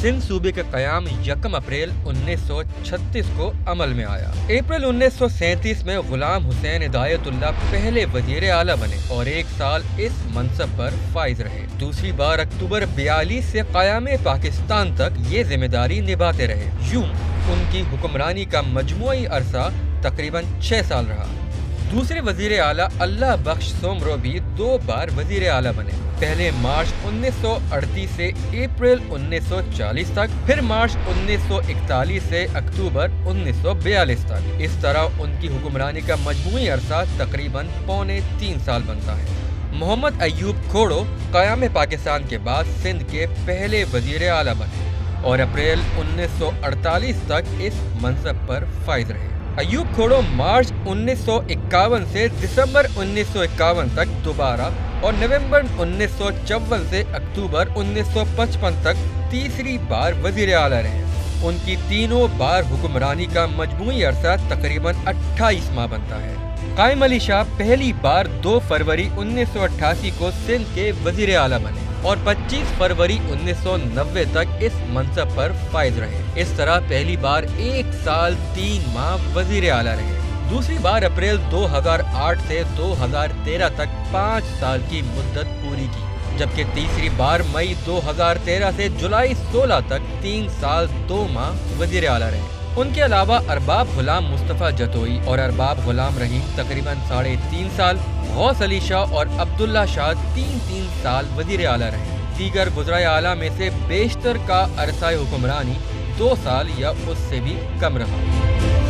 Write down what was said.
सिंध सूबे का क़याम 1 अप्रैल 1936 को अमल में आया। अप्रैल 1937 में गुलाम हुसैन हिदायतुल्लाह पहले वज़ीर आला बने और 1 साल इस मनसब पर फाइज रहे। दूसरी बार अक्टूबर 42 से क़याम पाकिस्तान तक ये जिम्मेदारी निभाते रहे। यूं उनकी हुक्मरानी का मजमूई अरसा तकरीबन 6 साल रहा। दूसरे वजीर आला अल्लाह बख्श सोमरो भी 2 बार वजीर आला बने, पहले मार्च 1938 से अप्रैल 1940 तक, फिर मार्च 1941 से अक्टूबर 1942 तक। इस तरह उनकी हुक्मरानी का मजमूई अरसा तकरीबन 3.25 साल बनता है। मोहम्मद अयूब खोड़ो क़याम पाकिस्तान के बाद सिंध के पहले वजीर आला बने और अप्रैल 1948 तक इस मनसब पर फाइज रहे। अयूब खोड़ो मार्च 1951 से दिसंबर 1951 तक दोबारा और नवंबर 1954 से अक्टूबर 1955 तक तीसरी बार वजीर आला रहे। उनकी तीनों बार हुक्मरानी का मजमूई अरसा तकरीबन 28 माह बनता है। कायम अली शाह पहली बार 2 फरवरी 1988 को सिंध के वजीर आला बने और 25 फरवरी 1990 तक इस मनसब पर फाइज रहे। इस तरह पहली बार 1 साल 3 माह वजीर आला रहे। दूसरी बार अप्रैल 2008 से 2013 तक 5 साल की मुद्दत पूरी की, जबकि तीसरी बार मई 2013 से जुलाई 16 तक 3 साल 2 माह वजीर आला रहे। उनके अलावा अरबाब गुलाम मुस्तफ़ा जतोई और अरबाब गुलाम रहीम तकरीबन 3.5 साल, गौस अली शाह और अब्दुल्ला शाह 3-3 साल वजीर आला रहे। दीगर वज़राए आला में से बेशतर का अरसा हुक्मरानी 2 साल या उससे भी कम रहा।